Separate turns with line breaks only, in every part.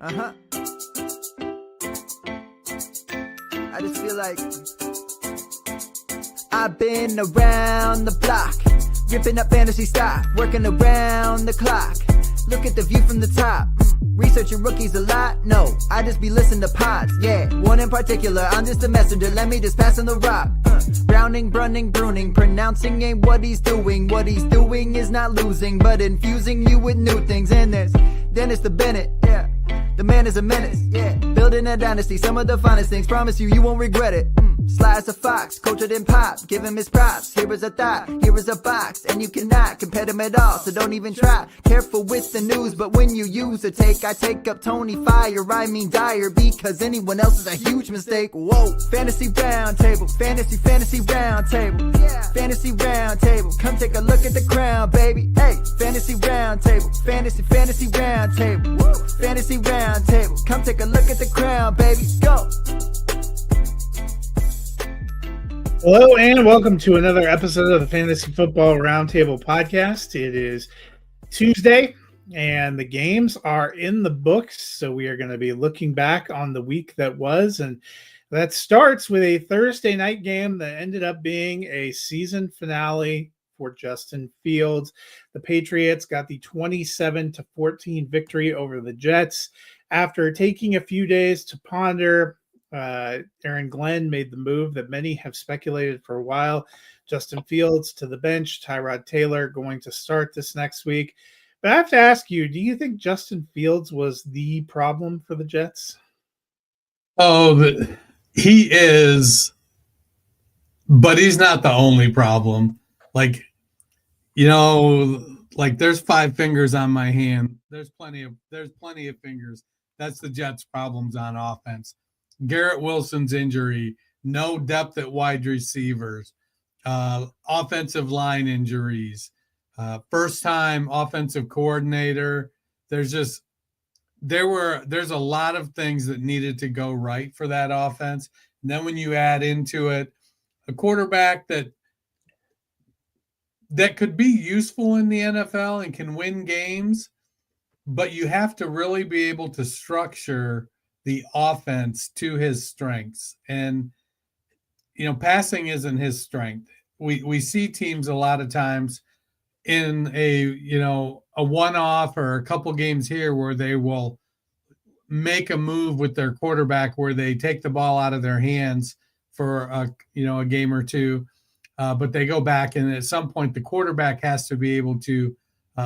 Uh-huh. I just feel like I've been around the block, ripping up fantasy stock, working around the clock. Look at the view from the top. Researching rookies a lot? No, I just be listening to pods. Yeah, one in particular, I'm just a messenger. Let me just pass on the rock. Browning, brunning, pruning, pronouncing ain't what he's doing. What he's doing is not losing, but infusing you with new things. And there's Dennis the Bennett, yeah. The man is a menace, yeah. Building a dynasty, some of the finest things. Promise you, you won't regret it. Sly as a fox, cultured in pop. Give him his props. Here is a thought, here is a box. And you cannot compare them at all, so don't even try. Careful with the news, but when you use a take, I take up Tony Fire, I mean Dyer, because anyone else is a huge mistake. Whoa, fantasy round table, fantasy round table. Fantasy round table, come take a look at the crown, baby. Hey, fantasy round table, fantasy round table. Fantasy round table, come take a look at the crown, baby. Go.
Hello and welcome to another episode of the Fantasy Football Roundtable Podcast. It is Tuesday and the games are in the books, so we are going to be looking back on the week that was, and that starts with a Thursday night game that ended up being a season finale for Justin Fields. The Patriots got the 27-14 victory over the Jets. After taking a few days to ponder, Aaron Glenn made the move that many have speculated for a while. Justin Fields to the bench, Tyrod Taylor going to start this next week. But I have to ask you, do you think Justin Fields was the problem for the Jets?
Oh, he is, but he's not the only problem. Like, there's 5 fingers on my hand. There's plenty of fingers. That's the Jets' problems on offense. Garrett Wilson's injury, no depth at wide receivers, offensive line injuries, first-time offensive coordinator. There's a lot of things that needed to go right for that offense. And then when you add into it a quarterback that could be useful in the NFL and can win games, but you have to really be able to structure the offense to his strengths. And, passing isn't his strength. We see teams a lot of times in a one-off or a couple games here where they will make a move with their quarterback where they take the ball out of their hands for a game or two. But they go back, and at some point the quarterback has to be able to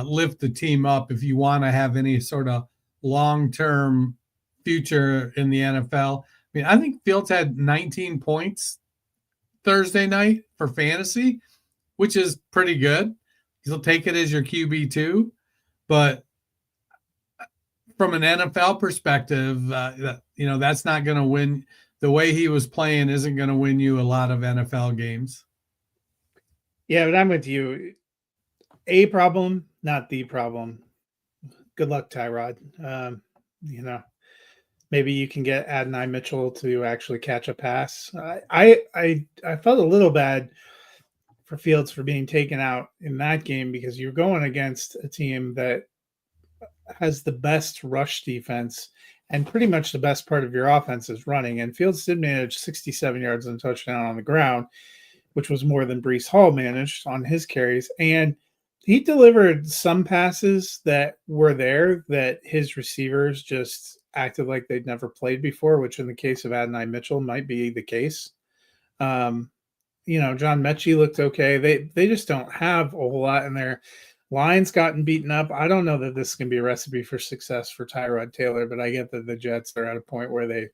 lift the team up if you want to have any sort of long-term future in the NFL. I mean, I think Fields had 19 points Thursday night for fantasy, which is pretty good. He'll take it as your QB2. But from an NFL perspective, that's not going to win. The way he was playing isn't going to win you a lot of NFL games.
Yeah, but I'm with you. A problem, not the problem. Good luck, Tyrod. Maybe you can get Adonai Mitchell to actually catch a pass. I felt a little bad for Fields for being taken out in that game because you're going against a team that has the best rush defense and pretty much the best part of your offense is running. And Fields did manage 67 yards and a touchdown on the ground, which was more than Breece Hall managed on his carries. And he delivered some passes that were there that his receivers just acted like they'd never played before, which in the case of Adonai Mitchell might be the case. John Mechie looked okay. They just don't have a whole lot in there. Lions gotten beaten up. I don't know that this can be a recipe for success for Tyrod Taylor, but I get that the Jets are at a point where they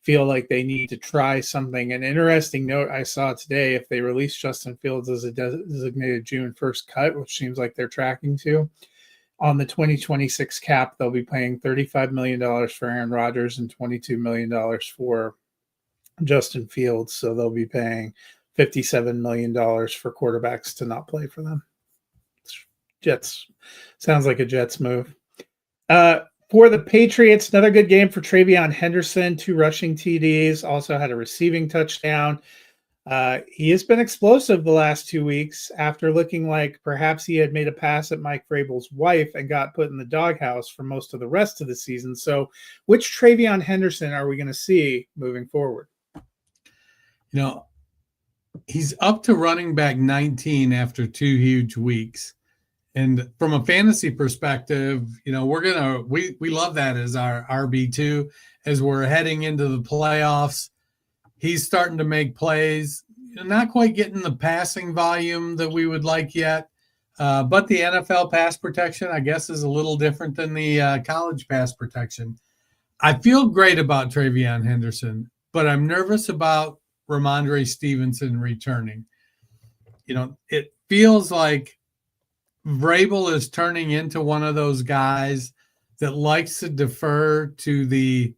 feel like they need to try something. An interesting note I saw today, if they release Justin Fields as a designated June 1st cut, which seems like they're tracking to, on the 2026 cap, they'll be paying $35 million for Aaron Rodgers and $22 million for Justin Fields. So they'll be paying $57 million for quarterbacks to not play for them. Jets. Sounds like a Jets move. For the Patriots, another good game for Travion Henderson, 2 rushing TDs, also had a receiving touchdown. He has been explosive the last 2 weeks after looking like perhaps he had made a pass at Mike Vrabel's wife and got put in the doghouse for most of the rest of the season. So, which TreVeyon Henderson are we going to see moving forward?
You know, he's up to running back 19 after 2 huge weeks. And from a fantasy perspective, you know, we love that as our RB2 as we're heading into the playoffs. He's starting to make plays, not quite getting the passing volume that we would like yet. But the NFL pass protection, I guess, is a little different than the college pass protection. I feel great about TreVeyon Henderson, but I'm nervous about Ramondre Stevenson returning. You know, it feels like Vrabel is turning into one of those guys that likes to defer to the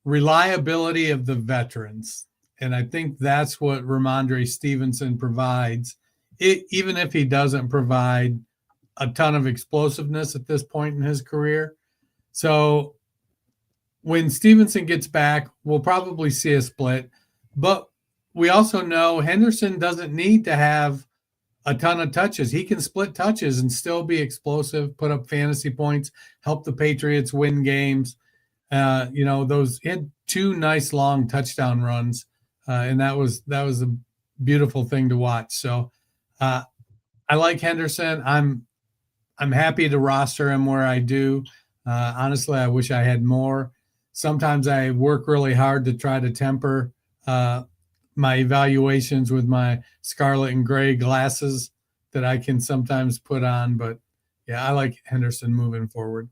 reliability of the veterans. And I think that's what Ramondre Stevenson provides, even if he doesn't provide a ton of explosiveness at this point in his career. So when Stevenson gets back, we'll probably see a split. But we also know Henderson doesn't need to have a ton of touches. He can split touches and still be explosive, put up fantasy points, help the Patriots win games. You know, he had 2 nice long touchdown runs, and that was a beautiful thing to watch. So I like Henderson. I'm happy to roster him where I do. Honestly, I wish I had more. Sometimes I work really hard to try to temper my evaluations with my scarlet and gray glasses that I can sometimes put on. But yeah, I like Henderson moving forward.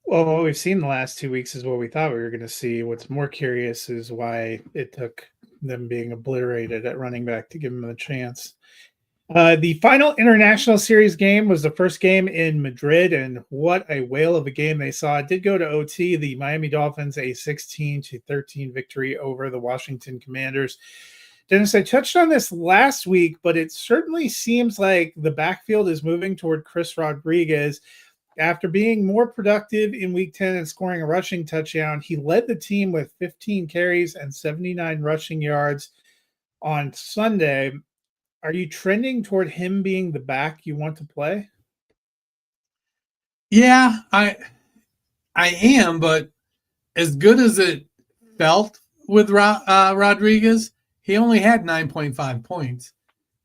Well, what we've seen the last 2 weeks is what we thought we were going to see. What's more curious is why it took them being obliterated at running back to give them a chance. The final international series game was the first game in Madrid, and what a whale of a game they saw. It did go to OT. The Miami Dolphins, a 16-13 victory over the Washington Commanders. Dennis, I touched on this last week, but it certainly seems like the backfield is moving toward Chris Rodriguez. After being more productive in week 10 and scoring a rushing touchdown, he led the team with 15 carries and 79 rushing yards on Sunday. Are you trending toward him being the back you want to play?
Yeah, I am, but as good as it felt with Rodriguez, he only had 9.5 points.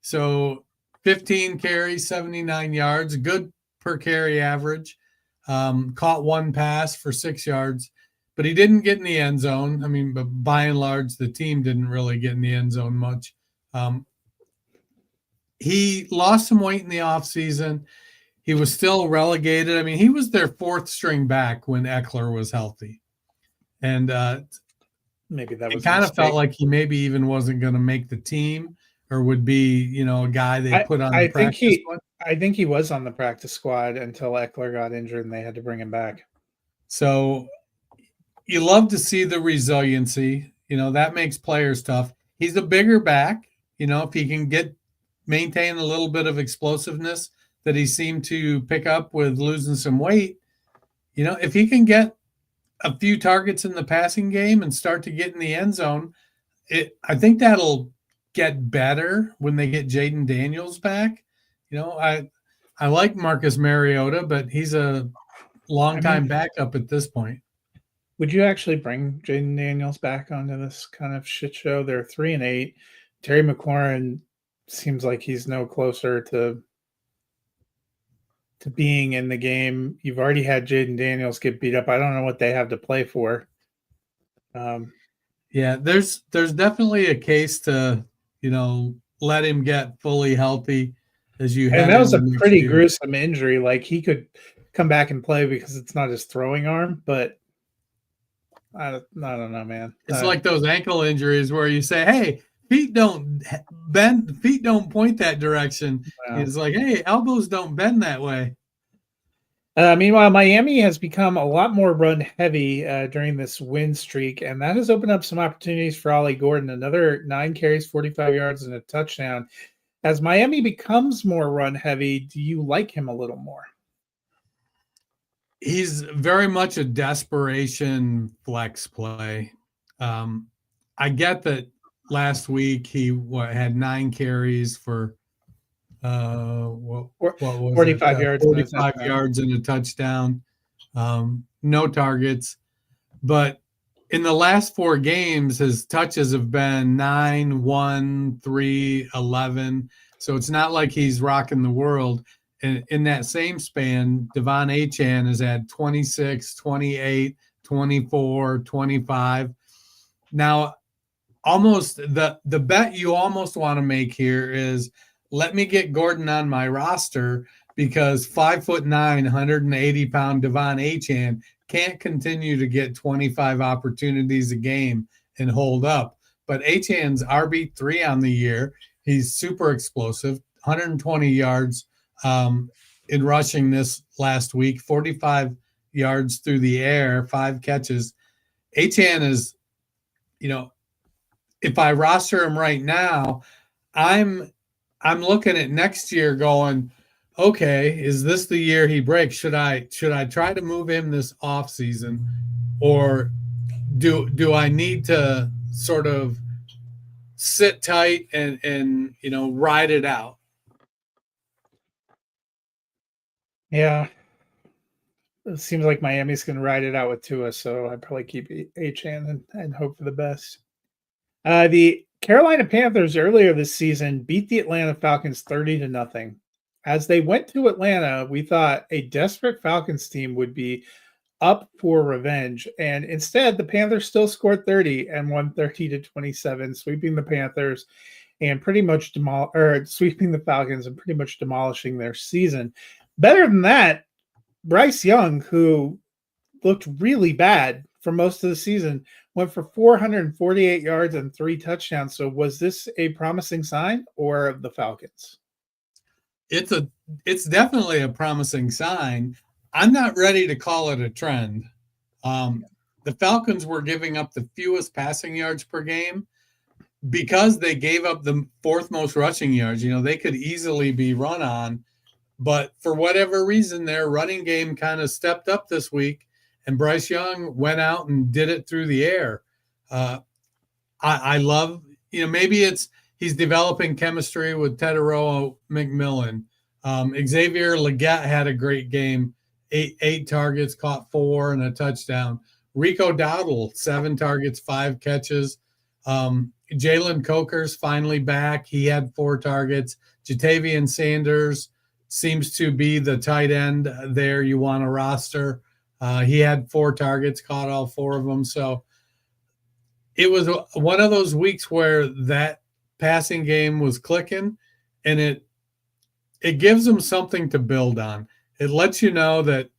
So 15 carries, 79 yards, good per carry average, caught 1 pass for 6 yards, but he didn't get in the end zone. I mean, but by and large, the team didn't really get in the end zone much. He lost some weight in the offseason. He was still relegated. I mean, he was their 4th string back when Eckler was healthy. And
maybe that was
it kind of felt like he maybe even wasn't going to make the team or would be, you know, a guy they put on the practice squad.
I think he was on the practice squad until Eckler got injured and they had to bring him back.
So you love to see the resiliency. You know, that makes players tough. He's a bigger back. You know, if he can maintain a little bit of explosiveness that he seemed to pick up with losing some weight, you know, if he can get a few targets in the passing game and start to get in the end zone, I think that'll get better when they get Jaden Daniels back. You know, I like Marcus Mariota, but he's a long-time backup at this point.
Would you actually bring Jaden Daniels back onto this kind of shit show? They're 3-8. Terry McLaurin seems like he's no closer to being in the game. You've already had Jaden Daniels get beat up. I don't know what they have to play for.
Yeah, there's definitely a case to, you know, let him get fully healthy as you had.
And that was a pretty gruesome injury. Like, he could come back and play because it's not his throwing arm, but I don't know, man.
It's like those ankle injuries where you say, hey, feet don't bend, feet don't point that direction. Wow. It's like, hey, elbows don't bend that way.
Meanwhile, Miami has become a lot more run heavy during this win streak, and that has opened up some opportunities for Ollie Gordon. Another 9 carries, 45 yards, and a touchdown. As Miami becomes more run heavy, do you like him a little more?
He's very much a desperation flex play. I get that last week he had 9 carries for what was
45
it?
yards.
45 yards and a touchdown. No targets. But in the last 4 games, his touches have been 9, 1, 3, 11. So it's not like he's rocking the world. And in that same span, Devon Achane has had 26, 28, 24, 25. Now, almost the bet you almost want to make here is let me get Gordon on my roster because 5'9", 180-pound Devon Achane can't continue to get 25 opportunities a game and hold up. But Achane's RB3 on the year. He's super explosive, 120 yards in rushing this last week, 45 yards through the air, 5 catches. Achane is, if I roster him right now, I'm looking at next year going, okay, is this the year he breaks? Should I try to move him this offseason, or do I need to sort of sit tight and ride it out?
Yeah. It seems like Miami's going to ride it out with Tua, so I'd probably keep Achane and hope for the best. The Carolina Panthers earlier this season beat the Atlanta Falcons 30-0. As they went to Atlanta, we thought a desperate Falcons team would be up for revenge, and instead the Panthers still scored 30 and won 30-27, sweeping the Panthers and pretty much sweeping the Falcons and pretty much demolishing their season. Better than that, Bryce Young, who looked really bad for most of the season, went for 448 yards and 3 touchdowns. So was this a promising sign or of the Falcons?
It's definitely a promising sign. I'm not ready to call it a trend. The Falcons were giving up the fewest passing yards per game because they gave up the 4th most rushing yards. They could easily be run on, but for whatever reason, their running game kind of stepped up this week, and Bryce Young went out and did it through the air. I love, maybe he's developing chemistry with Tetairoa McMillan. Xavier Legette had a great game, 8 targets, caught 4 and a touchdown. Rico Dowdle, 7 targets, 5 catches. Jalen Coker's finally back. He had 4 targets. Jatavian Sanders seems to be the tight end there you want to roster. He had 4 targets, caught all 4 of them. So it was one of those weeks where that passing game was clicking, and it gives them something to build on. It lets you know that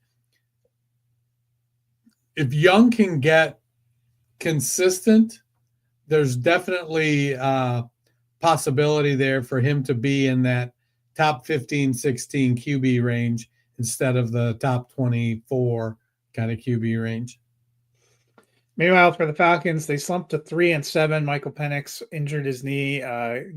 if Young can get consistent, there's definitely a possibility there for him to be in that top 15, 16 QB range instead of the top 24 kind of QB range.
Meanwhile, for the Falcons, they slumped to 3-7. Michael Penix injured his knee,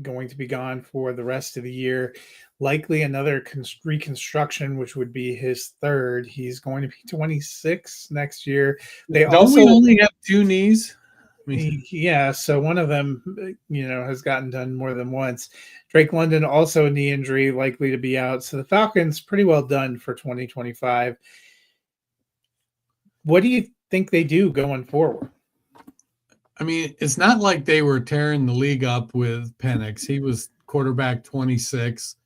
going to be gone for the rest of the year. Likely another reconstruction, which would be his 3rd. He's going to be 26 next year.
We only have 2 knees?
Yeah, so one of them, has gotten done more than once. Drake London, also a knee injury, likely to be out. So the Falcons pretty well done for 2025. What do you think they do going forward?
I mean, it's not like they were tearing the league up with Penix. He was quarterback 26.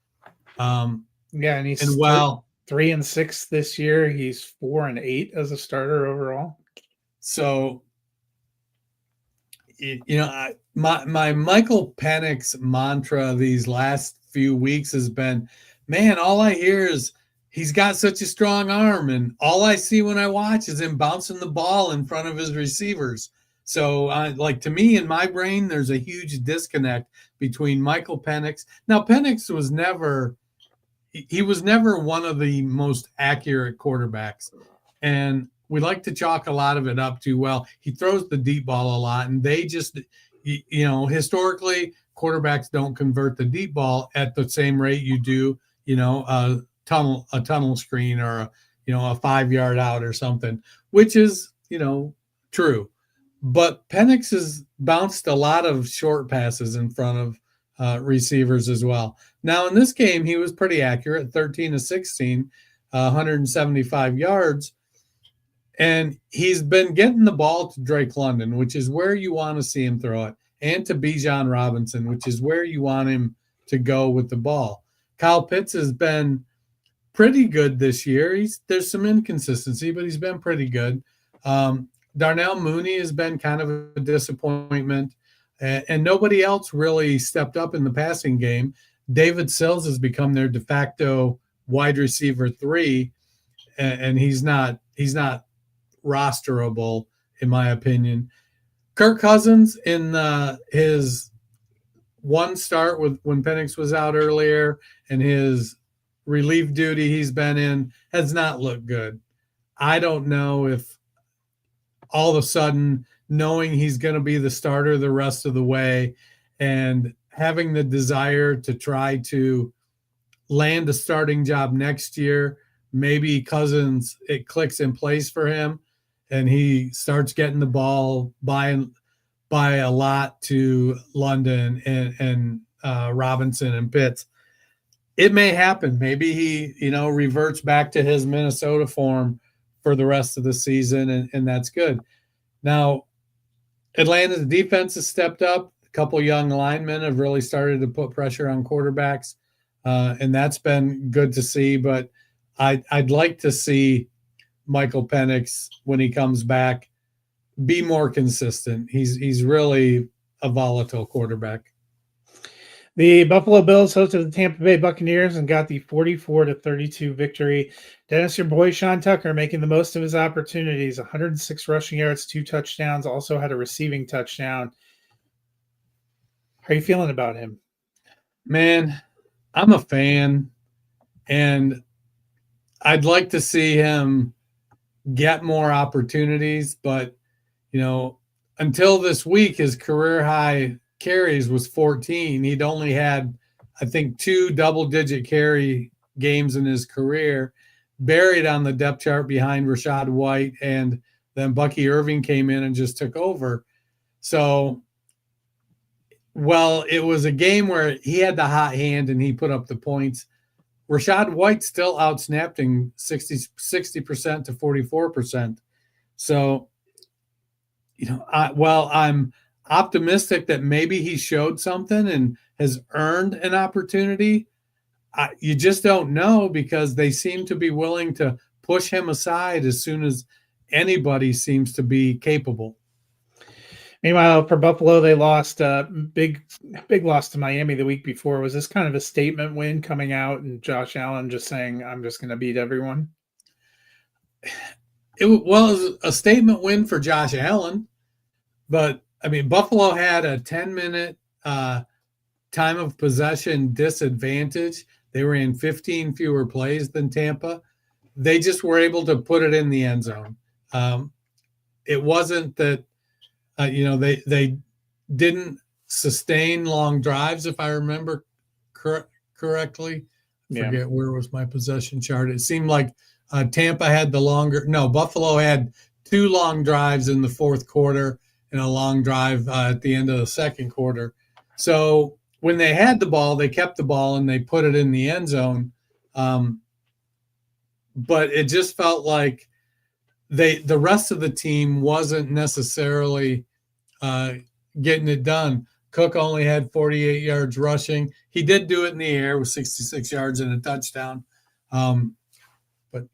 Yeah, and he's 3-6 this year. He's 4-8 as a starter overall.
So, my Michael Penix mantra these last few weeks has been, man, all I hear is he's got such a strong arm, and all I see when I watch is him bouncing the ball in front of his receivers. So, to me, in my brain, there's a huge disconnect between Michael Penix. Now, Penix was never one of the most accurate quarterbacks, and we like to chalk a lot of it up to, well, he throws the deep ball a lot, and they just, historically, quarterbacks don't convert the deep ball at the same rate you do, a tunnel screen or a 5-yard out or something, which is, true. But Penix has bounced a lot of short passes in front of receivers as well. Now, in this game, he was pretty accurate, 13 to 16, 175 yards. And he's been getting the ball to Drake London, which is where you want to see him throw it, and to Bijan Robinson, which is where you want him to go with the ball. Kyle Pitts has been pretty good this year. There's some inconsistency, but he's been pretty good. Darnell Mooney has been kind of a disappointment, and nobody else really stepped up in the passing game. David Sills has become their de facto wide receiver 3, and he's not rosterable, in my opinion. Kirk Cousins, in his one start with when Penix was out earlier and his relief duty he's been in, has not looked good. I don't know if all of a sudden, knowing he's going to be the starter the rest of the way and having the desire to try to land a starting job next year, maybe Cousins, it clicks in place for him and he starts getting the ball by a lot to London and Robinson and Pitts. It may happen. Maybe he, reverts back to his Minnesota form for the rest of the season, and that's good. Now, Atlanta's defense has stepped up. A couple young linemen have really started to put pressure on quarterbacks, and that's been good to see. But I'd like to see Michael Penix, when he comes back, be more consistent. He's really a volatile quarterback.
The Buffalo Bills hosted the Tampa Bay Buccaneers and got the 44-32 victory. Dennis, your boy Sean Tucker, making the most of his opportunities. 106 rushing yards, 2 touchdowns, also had a receiving touchdown. How are you feeling about him?
Man, I'm a fan, and I'd like to see him get more opportunities, but until this week, his career high carries was 14. He'd only had, I think, 2 double-digit carry games in his career, buried on the depth chart behind Rachaad White, and then Bucky Irving came in and just took over. So, well, it was a game where he had the hot hand and he put up the points. Rachaad White still outsnapped him 60% to 44%. So, I'm optimistic that maybe he showed something and has earned an opportunity. You just don't know, because they seem to be willing to push him aside as soon as anybody seems to be capable.
Meanwhile, for Buffalo, they lost a big loss to Miami the week before. Was this kind of a statement win coming out and Josh Allen just saying, I'm just going to beat everyone?
It was a statement win for Josh Allen, but Buffalo had a 10-minute time of possession disadvantage. They were in 15 fewer plays than Tampa. They just were able to put it in the end zone. It wasn't that, they didn't sustain long drives, if I remember correctly. Forget where was my possession chart. It seemed like Tampa had Buffalo had 2 long drives in the fourth quarter and a long drive at the end of the second quarter. So when they had the ball, they kept the ball and they put it in the end zone. But it just felt like the rest of the team wasn't necessarily getting it done. Cook only had 48 yards rushing. He did do it in the air with 66 yards and a touchdown. But,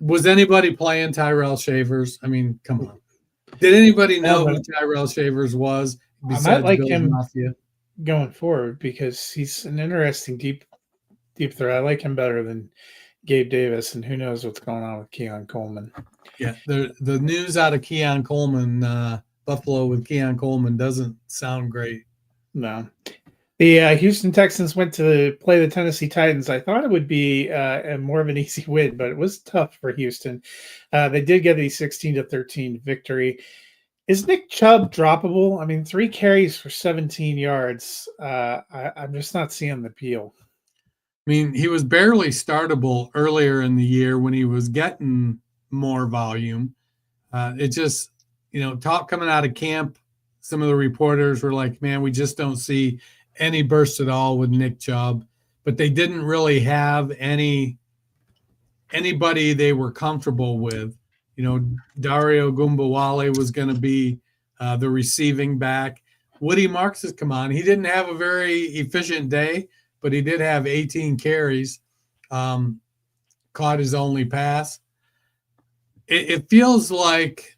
was anybody playing Tyrell Shavers? Come on. Did anybody know who Tyrell Shavers was?
I might like him going forward, because he's an interesting deep threat. I like him better than Gabe Davis, and who knows what's going on with Keon Coleman.
Yeah, the news out of Keon Coleman, Buffalo with Keon Coleman, doesn't sound great.
No. The Houston Texans went to play the Tennessee Titans. I thought it would be more of an easy win, but it was tough for Houston. They did get a 16-13 victory. Is Nick Chubb droppable? 3 carries for 17 yards. I'm just not seeing the appeal.
He was barely startable earlier in the year when he was getting more volume. It just, talk coming out of camp, some of the reporters were like, man, we just don't see any burst at all with Nick Chubb. But they didn't really have anybody they were comfortable with. Dario Gumbawale was going to be the receiving back. Woody Marks has come on. He didn't have a very efficient day, but he did have 18 carries, caught his only pass. It feels like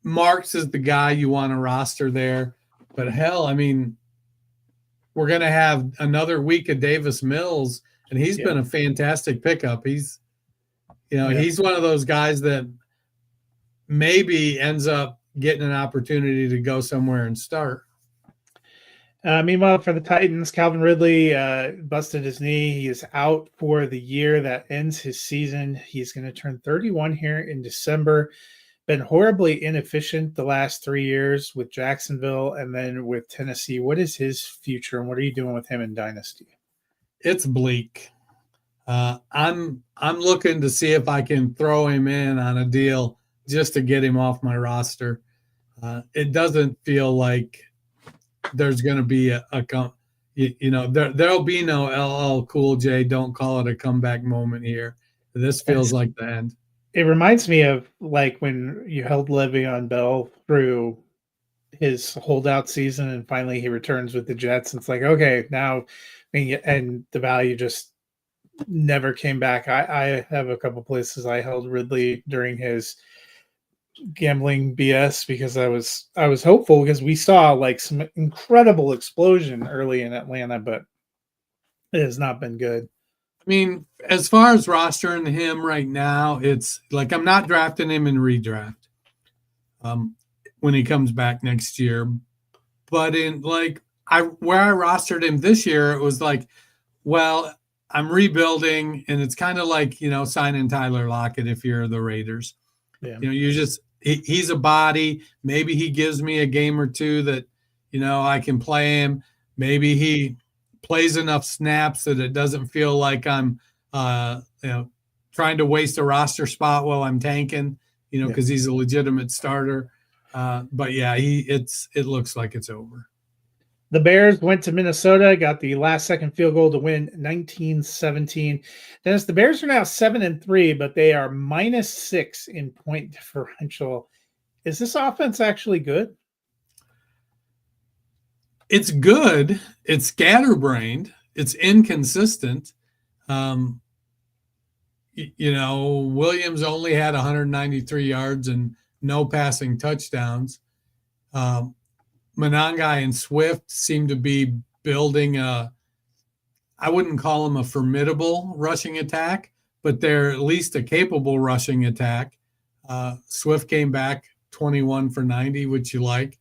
Marks is the guy you want to roster there. But hell, I mean, we're going to have another week of Davis Mills, and he's been a fantastic pickup. He's one of those guys that maybe ends up getting an opportunity to go somewhere and start.
Meanwhile, for the Titans, Calvin Ridley busted his knee. He is out for the year. That ends his season. He's going to turn 31 here in December. Been horribly inefficient the last 3 years with Jacksonville and then with Tennessee. What is his future, and what are you doing with him in Dynasty?
It's bleak. I'm looking to see if I can throw him in on a deal just to get him off my roster. It doesn't feel like there's going to be there'll be no LL Cool J, don't call it a comeback moment here. This feels like the end.
It reminds me of like when you held Le'Veon Bell through his holdout season and finally he returns with the Jets. It's like, okay, now, and the value just never came back. I have a couple places I held Ridley during his gambling BS because I was hopeful because we saw like some incredible explosion early in Atlanta, but it has not been good.
I mean, as far as rostering him right now, it's like I'm not drafting him in redraft when he comes back next year. But in where I rostered him this year, it was like, well, I'm rebuilding, and it's kind of like, signing Tyler Lockett if you're the Raiders.
Yeah.
He's a body. Maybe he gives me a game or two that, I can play him. Maybe he plays enough snaps that it doesn't feel like I'm, trying to waste a roster spot while I'm tanking, because he's a legitimate starter. But yeah, it looks like it's over.
The Bears went to Minnesota, got the last-second field goal to win 19-17. Dennis, the Bears are now 7-3, but they are -6 in point differential. Is this offense actually good?
It's good. It's scatterbrained. It's inconsistent. Williams only had 193 yards and no passing touchdowns. Monangai and Swift seem to be building I wouldn't call them a formidable rushing attack, but they're at least a capable rushing attack. Swift came back 21 for 90, which you like.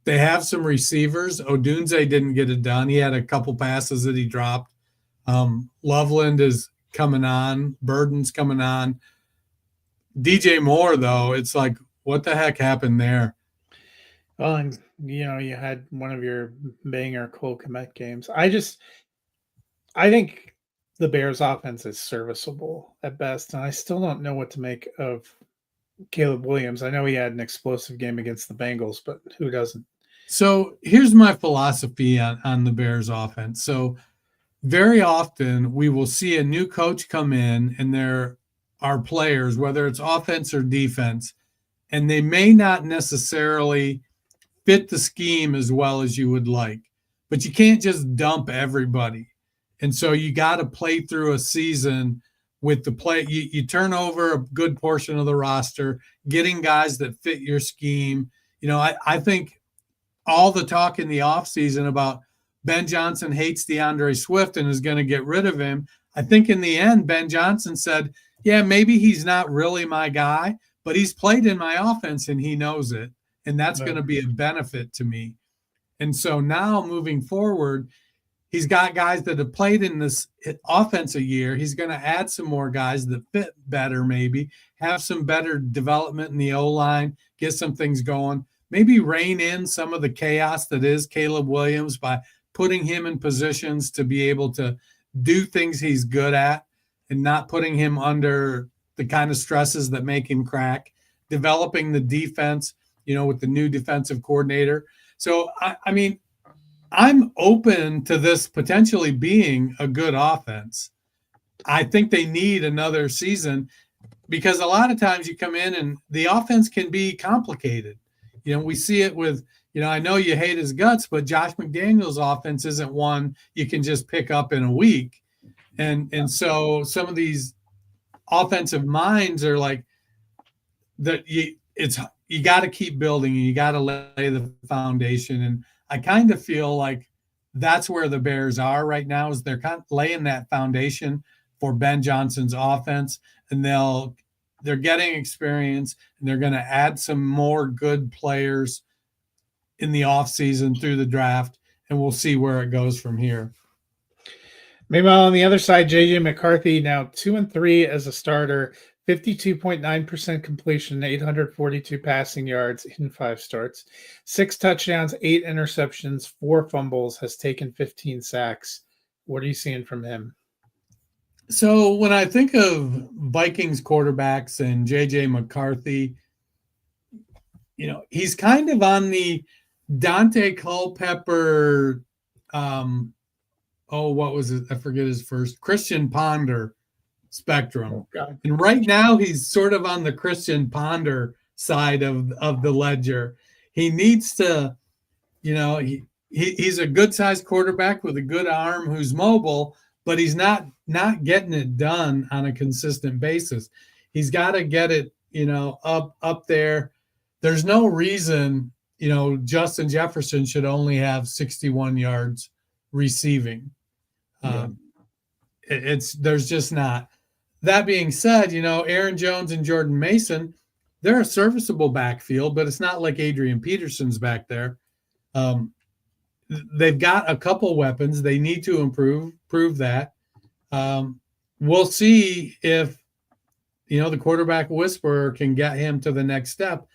They have some receivers. Odunze didn't get it done. He had a couple passes that he dropped. Loveland is coming on. Burden's coming on. DJ Moore, though, it's like, what the heck happened there?
Well, and you had one of your banger Cole Kmet games. I think the Bears offense is serviceable at best, and I still don't know what to make of Caleb Williams. I know he had an explosive game against the Bengals, but who doesn't?
So here's my philosophy on the Bears offense. So very often we will see a new coach come in and there are players, whether it's offense or defense, and they may not necessarily fit the scheme as well as you would like, but you can't just dump everybody. And so you got to play through a season with the play. You turn over a good portion of the roster, getting guys that fit your scheme. I think all the talk in the offseason about Ben Johnson hates DeAndre Swift and is going to get rid of him. I think in the end, Ben Johnson said, yeah, maybe he's not really my guy, but he's played in my offense and he knows it. And that's going to be a benefit to me. And so now moving forward, he's got guys that have played in this offense a year. He's going to add some more guys that fit better, maybe have some better development in the O-line, get some things going, maybe rein in some of the chaos that is Caleb Williams by putting him in positions to be able to do things he's good at and not putting him under the kind of stresses that make him crack. developing the defense, with the new defensive coordinator. So, I mean, I'm open to this potentially being a good offense. I think they need another season because a lot of times you come in and the offense can be complicated. We see it with, I know you hate his guts, but Josh McDaniels' offense isn't one you can just pick up in a week. And so some of these offensive minds are like that. You got to keep building and you got to lay the foundation. And I kind of feel like that's where the Bears are right now, is they're kind of laying that foundation for Ben Johnson's offense, and they're getting experience, and they're going to add some more good players in the offseason through the draft, and we'll see where it goes from here.
Meanwhile, on the other side, JJ McCarthy now 2-3 as a starter, 52.9% completion, 842 passing yards in 5 starts, 6 touchdowns, 8 interceptions, 4 fumbles, has taken 15 sacks. What are you seeing from him?
So when I think of Vikings quarterbacks and JJ McCarthy, he's kind of on the Dante Culpepper, what was it? I forget his first, Christian Ponder spectrum.
Oh,
and right now he's sort of on the Christian Ponder side of the ledger. He needs to, he's a good sized quarterback with a good arm who's mobile, but he's not getting it done on a consistent basis. He's got to get it, up there. There's no reason, Justin Jefferson should only have 61 yards receiving. There's just not. That being said, Aaron Jones and Jordan Mason, they're a serviceable backfield, but it's not like Adrian Peterson's back there. They've got a couple weapons. They need to prove that. We'll see if, the quarterback whisperer can get him to the next step.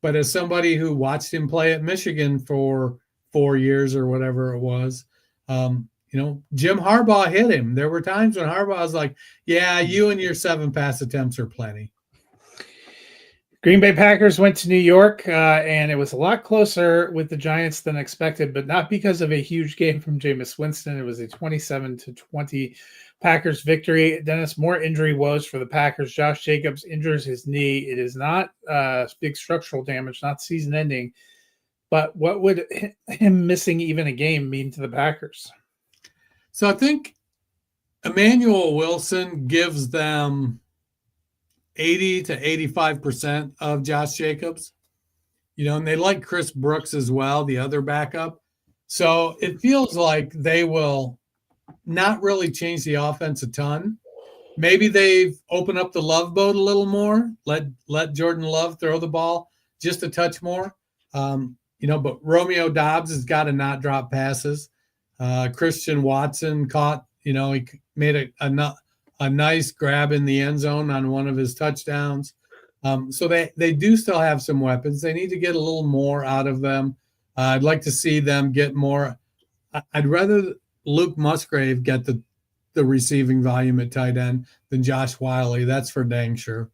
But as somebody who watched him play at Michigan for 4 years or whatever it was, Jim Harbaugh hit him. There were times when Harbaugh was like, yeah, you and your 7 pass attempts are plenty.
Green Bay Packers went to New York, and it was a lot closer with the Giants than expected, but not because of a huge game from Jameis Winston. It was a 27-20 Packers victory. Dennis, more injury woes for the Packers. Josh Jacobs injures his knee. It is not big structural damage, not season ending, but what would him missing even a game mean to the Packers?
So I think Emmanuel Wilson gives them 80 to 85% of Josh Jacobs, and they like Chris Brooks as well, the other backup. So it feels like they will not really change the offense a ton. Maybe they've opened up the Love boat a little more, let Jordan Love throw the ball just a touch more. But Romeo Doubs has got to not drop passes. Christian Watson caught, he made a nice grab in the end zone on one of his touchdowns. So they do still have some weapons. They need to get a little more out of them. I'd like to see them get more. I'd rather Luke Musgrave get the receiving volume at tight end than Josh Wiley. That's for dang sure.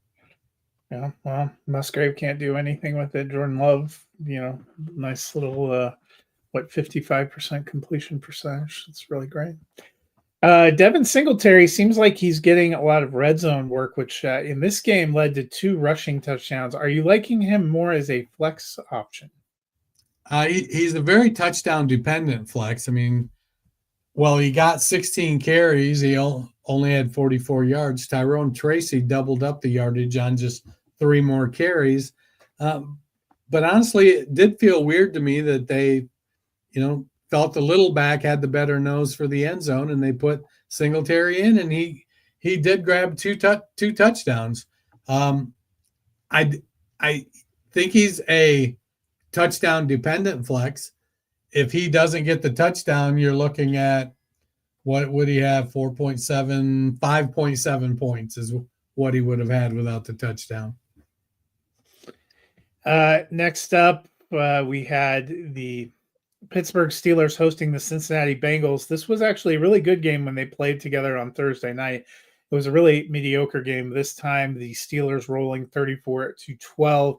Yeah, well, Musgrave can't do anything with it. Jordan Love, nice little, 55% completion percentage. It's really great. Devin Singletary seems like he's getting a lot of red zone work, which in this game led to 2 rushing touchdowns. Are you liking him more as a flex option?
He's a very touchdown dependent flex. I mean, he got 16 carries. He only had 44 yards. Tyrone Tracy doubled up the yardage on just 3 more carries. But honestly, it did feel weird to me that they, felt the little back had the better nose for the end zone, and they put Singletary in, and he did grab two touchdowns. I think he's a touchdown dependent flex. If he doesn't get the touchdown, you're looking at, what would he have? 5.7 points is what he would have had without the touchdown.
Next up, we had the Pittsburgh Steelers hosting the Cincinnati Bengals. This was actually a really good game when they played together on Thursday night. It was a really mediocre game. This time, the Steelers rolling 34-12.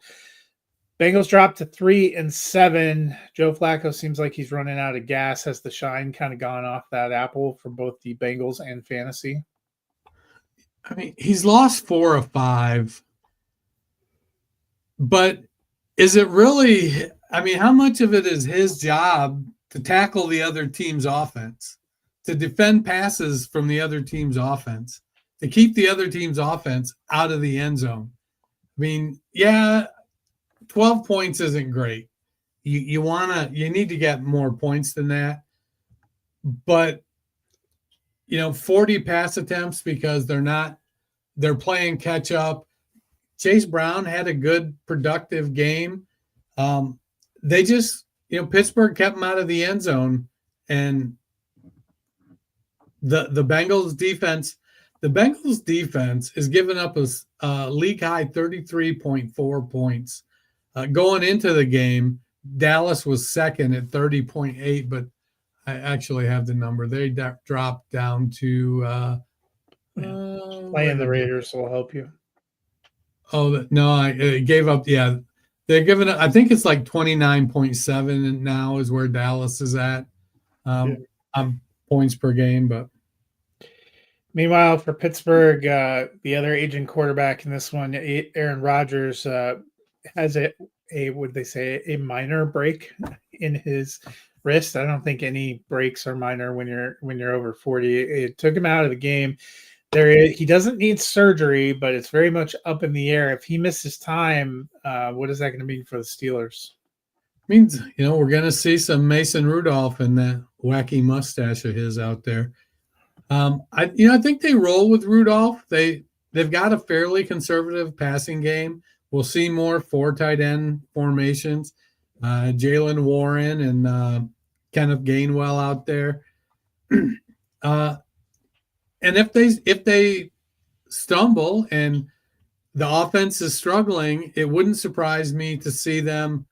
Bengals dropped to 3-7. Joe Flacco seems like he's running out of gas. Has the shine kind of gone off that apple for both the Bengals and fantasy?
I mean, he's lost 4 of 5, but is it really? I mean, how much of it is his job to tackle the other team's offense, to defend passes from the other team's offense, to keep the other team's offense out of the end zone? I mean, yeah, 12 points isn't great. You need to get more points than that. But 40 pass attempts because they're playing catch up. Chase Brown had a good productive game. They just, Pittsburgh kept him out of the end zone, and the Bengals defense is giving up a league high 33.4 points. Going into the game, Dallas was second at 30.8, but I actually have the number. They dropped down to
playing the Raiders will help you.
Oh no, I gave up. Yeah, they're giving it. I think it's like 29.7 now is where Dallas is at on points per game. But
meanwhile, for Pittsburgh, the other aging quarterback in this one, Aaron Rodgers, has a minor break in his wrist. I don't think any breaks are minor when you're over 40. It took him out of the game. He doesn't need surgery, but it's very much up in the air. If he misses time, what is that going to mean for the Steelers?
Means we're going to see some Mason Rudolph and that wacky mustache of his out there. I think they roll with Rudolph. They've got a fairly conservative passing game. We'll see more 4 tight end formations. Jaylen Warren and Kenneth Gainwell out there. And if they stumble and the offense is struggling, it wouldn't surprise me to see them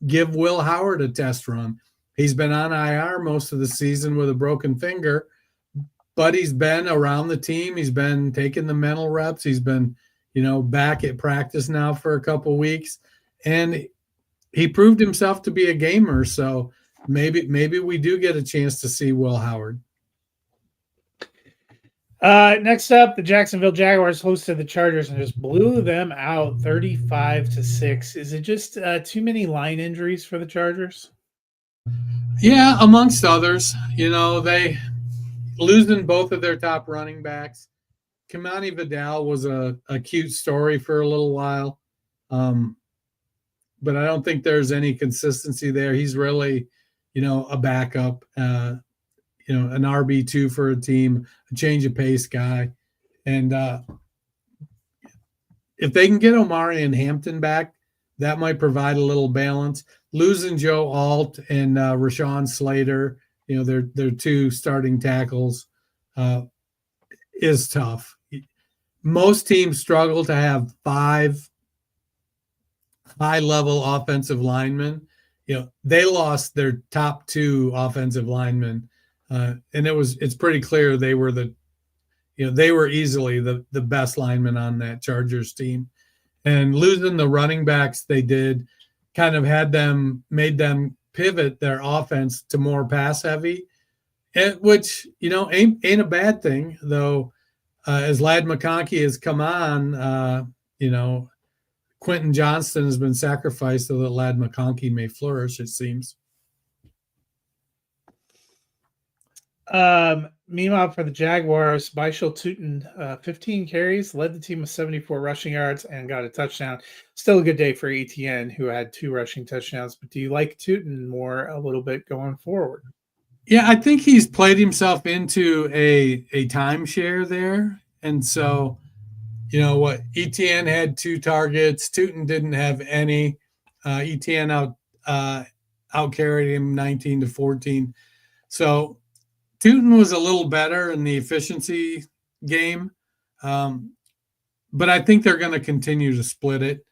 give Will Howard a test run. He's been on IR most of the season with a broken finger, but he's been around the team. He's been taking the mental reps. He's been, back at practice now for a couple weeks, and he proved himself to be a gamer. So maybe we do get a chance to see Will Howard.
Next up, the Jacksonville Jaguars hosted the Chargers and just blew them out 35-6. Is it just too many line injuries for the Chargers?
Yeah, amongst others. They losing both of their top running backs. Kimani Vidal was a cute story for a little while, but I don't think there's any consistency there. He's really, a backup. An RB2 for a team, a change of pace guy. And if they can get Omari and Hampton back, that might provide a little balance. Losing Joe Alt and Rashawn Slater, their 2 starting tackles, is tough. Most teams struggle to have 5 high-level offensive linemen. They lost their top 2 offensive linemen. And it's pretty clear they were they were easily the best linemen on that Chargers team. And losing the running backs they did kind of made them pivot their offense to more pass heavy, which, ain't a bad thing, though. As Ladd McConkey has come on, Quentin Johnston has been sacrificed so that Ladd McConkey may flourish, it seems.
Meanwhile, for the Jaguars, Baishal Tutin, 15 carries, led the team with 74 rushing yards and got a touchdown. Still a good day for Etienne, who had 2 rushing touchdowns. But do you like Tutin a little bit going forward?
Yeah, I think he's played himself into a timeshare there. And so, Etienne had 2 targets. Tutin didn't have any. Etienne out carried him 19-14. So Tutin was a little better in the efficiency game, but I think they're going to continue to split it.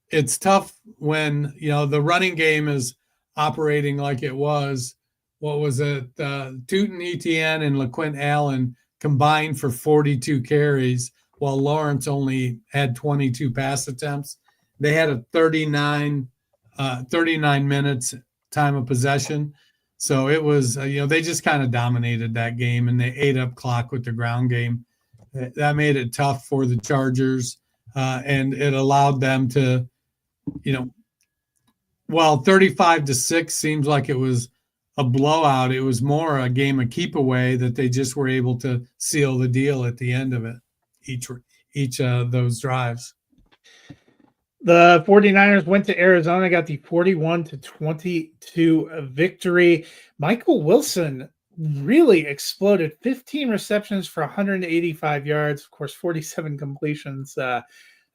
It's tough when, the running game is operating like it was. What was it? Tutin, Etienne, and LaQuint Allen combined for 42 carries, while Lawrence only had 22 pass attempts. They had a 39 minutes time of possession. So it was, they just kind of dominated that game, and they ate up clock with the ground game. That made it tough for the Chargers, and it allowed them to, while 35-6 seems like it was a blowout, it was more a game of keep away that they just were able to seal the deal at the end of it, each of those drives.
The 49ers went to Arizona, got the 41-22 victory. Michael Wilson really exploded. 15 receptions for 185 yards. Of course, 47 completions from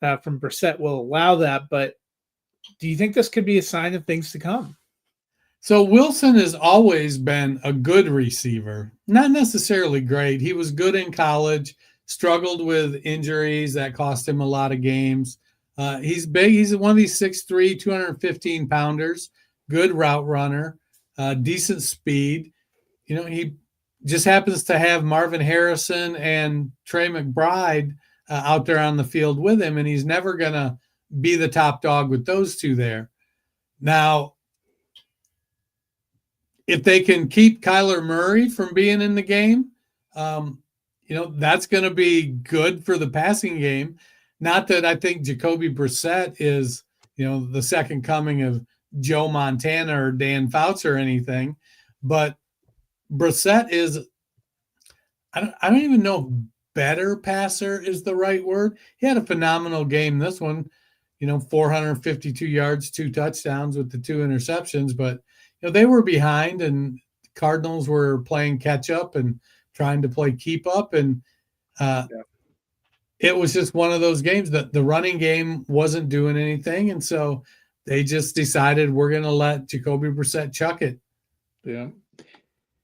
Brissett will allow that. But do you think this could be a sign of things to come?
So Wilson has always been a good receiver, not necessarily great. He was good in college, struggled with injuries that cost him a lot of games. He's big. He's one of these 6'3", 215-pounders, good route runner, decent speed. He just happens to have Marvin Harrison and Trey McBride out there on the field with him, and he's never going to be the top dog with those two there. Now, if they can keep Kyler Murray from being in the game, that's going to be good for the passing game. Not that I think Jacoby Brissett is, the second coming of Joe Montana or Dan Fouts or anything, but Brissett is, I don't even know if better passer is the right word. He had a phenomenal game. This one, 452 yards, 2 touchdowns with the 2 interceptions, but they were behind, and Cardinals were playing catch up and trying to play keep up. And, it was just one of those games that the running game wasn't doing anything. And so they just decided we're going to let Jacoby Brissett chuck it.
Yeah.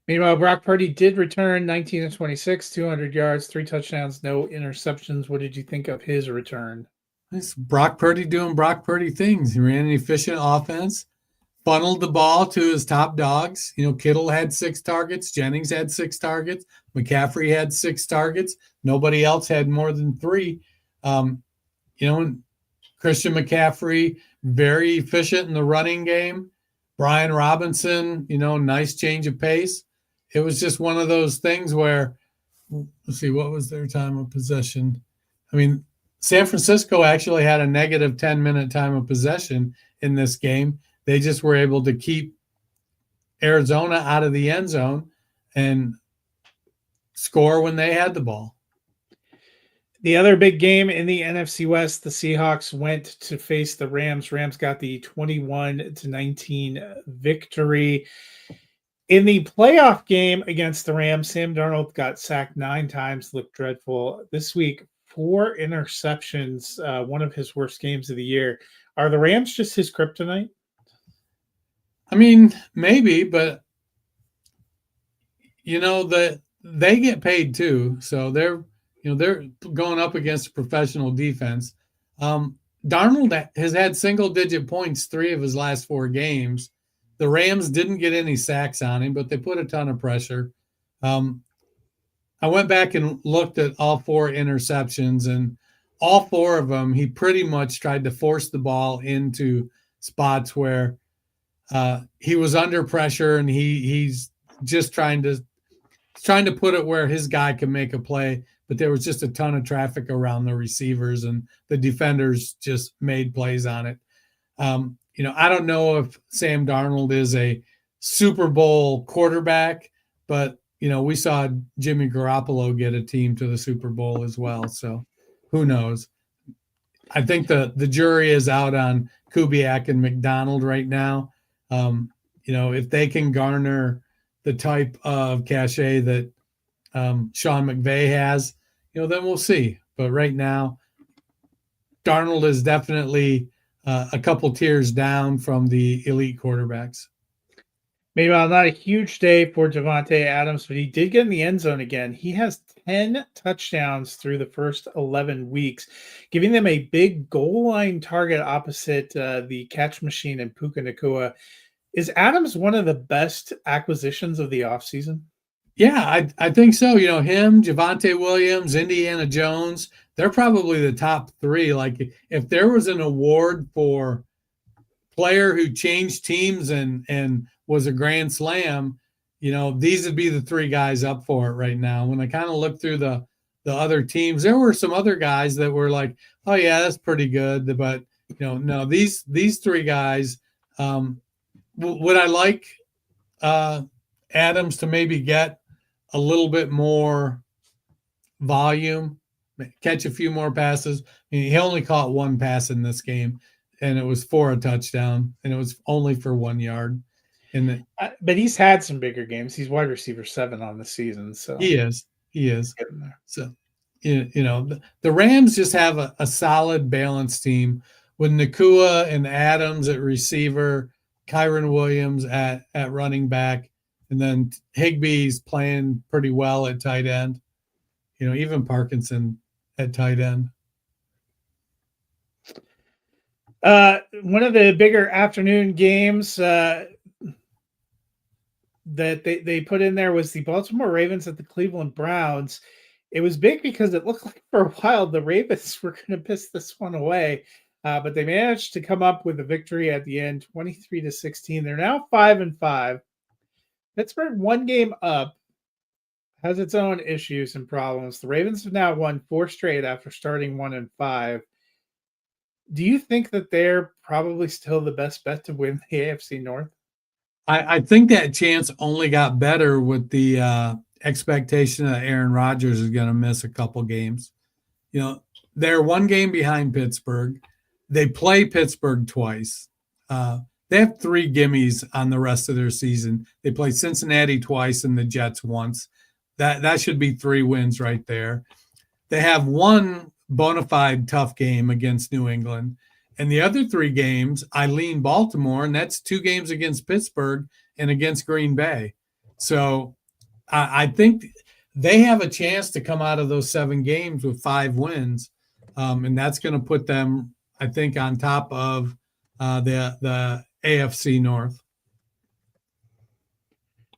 Meanwhile, Brock Purdy did return 19-26, 200 yards, 3 touchdowns, no interceptions. What did you think of his return?
It's Brock Purdy doing Brock Purdy things. He ran an efficient offense, funneled the ball to his top dogs. Kittle had 6 targets. Jennings had 6 targets. McCaffrey had 6 targets. Nobody else had more than 3. And Christian McCaffrey, very efficient in the running game. Brian Robinson, nice change of pace. It was just one of those things where, let's see, what was their time of possession? San Francisco actually had a negative 10-minute time of possession in this game. They just were able to keep Arizona out of the end zone and score when they had the ball.
The other big game in the NFC West, the Seahawks went to face the Rams. Rams got the 21-19 victory. In the playoff game against the Rams, Sam Darnold got sacked 9 times, looked dreadful. This week, 4 interceptions, one of his worst games of the year. Are the Rams just his kryptonite?
Maybe, but they get paid too, so they're going up against a professional defense. Darnold has had single-digit points 3 of his last 4 games. The Rams didn't get any sacks on him, but they put a ton of pressure. I went back and looked at all 4 interceptions, and all 4 of them, he pretty much tried to force the ball into spots where he was under pressure, and he's just trying to put it where his guy can make a play. But there was just a ton of traffic around the receivers, and the defenders just made plays on it. I don't know if Sam Darnold is a Super Bowl quarterback, but, we saw Jimmy Garoppolo get a team to the Super Bowl as well. So who knows? I think the jury is out on Kubiak and McDonald right now. If they can garner the type of cachet that Sean McVay has, then we'll see. But right now, Darnold is definitely a couple tiers down from the elite quarterbacks.
Meanwhile, not a huge day for Davante Adams, but he did get in the end zone again. He has 10 touchdowns through the first 11 weeks, giving them a big goal line target opposite the catch machine and Puka Nacua. Is Adams one of the best acquisitions of the offseason?
Yeah, I think so. Him, Javonte Williams, Indiana Jones, they're probably the top three. Like if there was an award for player who changed teams and was a grand slam, these would be the three guys up for it right now. When I kind of look through the other teams, there were some other guys that were like, oh yeah, that's pretty good, but no, these three guys. Would I like Adams to maybe get a little bit more volume, catch a few more passes? I mean, he only caught one pass in this game, and it was for a touchdown, and it was only for 1 yard. And
But he's had some bigger games. He's wide receiver 7 on the season, so
he is. So, the Rams just have a solid, balanced team with Nakua and Adams at receiver, Kyron Williams at running back, and then Higbee's playing pretty well at tight end. Even Parkinson at tight end.
One of the bigger afternoon games that they put in there was the Baltimore Ravens at the Cleveland Browns. It was big because it looked like for a while the Ravens were going to piss this one away, but they managed to come up with a victory at the end, 23-16. They're now 5-5. Pittsburgh, one game up, has its own issues and problems. The Ravens have now won 4 straight after starting 1-5. Do you think that they're probably still the best bet to win the AFC North?
I think that chance only got better with the expectation that Aaron Rodgers is going to miss a couple games. They're 1 game behind Pittsburgh. They play Pittsburgh twice. They have 3 gimmies on the rest of their season. They play Cincinnati twice and the Jets once. That should be 3 wins right there. They have 1 bona fide tough game against New England. And the other 3 games, I lean Baltimore, and that's 2 games against Pittsburgh and against Green Bay. So I think they have a chance to come out of those 7 games with 5 wins. And that's going to put them, I think, on top of the AFC North.